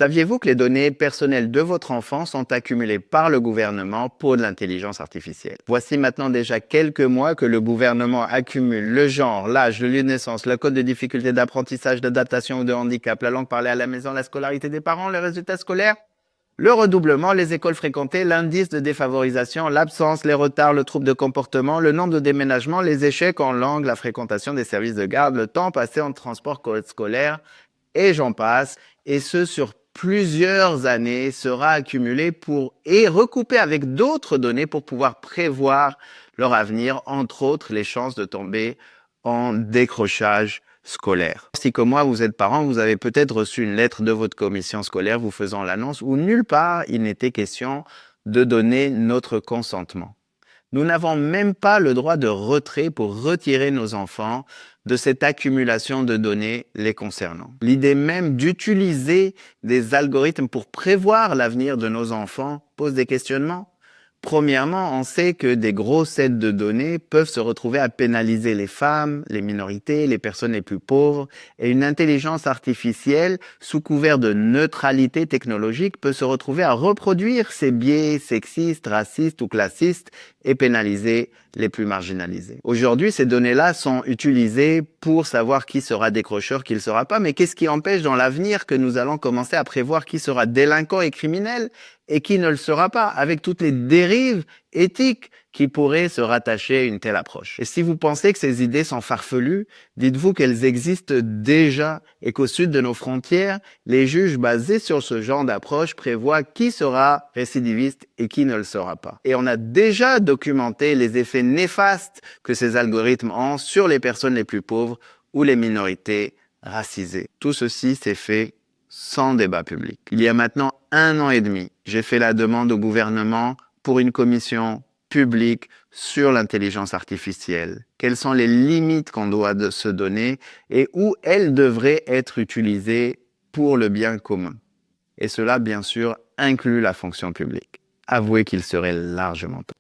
Saviez-vous que les données personnelles de votre enfant sont accumulées par le gouvernement pour de l'intelligence artificielle? Voici maintenant déjà quelques mois que le gouvernement accumule le genre, l'âge, le lieu de naissance, le code de difficulté d'apprentissage, d'adaptation ou de handicap, la langue parlée à la maison, la scolarité des parents, les résultats scolaires, le redoublement, les écoles fréquentées, l'indice de défavorisation, l'absence, les retards, le trouble de comportement, le nombre de déménagements, les échecs en langue, la fréquentation des services de garde, le temps passé en transport scolaire, et j'en passe, et ce sur plusieurs années sera accumulé et recoupé avec d'autres données pour pouvoir prévoir leur avenir, entre autres les chances de tomber en décrochage scolaire. Si comme moi vous êtes parent, vous avez peut-être reçu une lettre de votre commission scolaire vous faisant l'annonce où nulle part il n'était question de donner notre consentement. Nous n'avons même pas le droit de retrait pour retirer nos enfants de cette accumulation de données les concernant. L'idée même d'utiliser des algorithmes pour prévoir l'avenir de nos enfants pose des questionnements. Premièrement, on sait que des gros sets de données peuvent se retrouver à pénaliser les femmes, les minorités, les personnes les plus pauvres, et une intelligence artificielle, sous couvert de neutralité technologique, peut se retrouver à reproduire ces biais sexistes, racistes ou classistes et pénaliser les plus marginalisés. Aujourd'hui, ces données-là sont utilisées pour savoir qui sera décrocheur, qui ne le sera pas, mais qu'est-ce qui empêche dans l'avenir que nous allons commencer à prévoir qui sera délinquant et criminel et qui ne le sera pas, avec toutes les dérives éthiques qui pourraient se rattacher à une telle approche. Et si vous pensez que ces idées sont farfelues, dites-vous qu'elles existent déjà et qu'au sud de nos frontières, les juges basés sur ce genre d'approche prévoient qui sera récidiviste et qui ne le sera pas. Et on a déjà documenté les effets néfastes que ces algorithmes ont sur les personnes les plus pauvres ou les minorités racisées. Tout ceci s'est fait sans débat public. Il y a maintenant 1 an et demi, j'ai fait la demande au gouvernement pour une commission publique sur l'intelligence artificielle. Quelles sont les limites qu'on doit se donner et où elles devraient être utilisées pour le bien commun. Et cela, bien sûr, inclut la fonction publique. Avouez qu'il serait largement temps.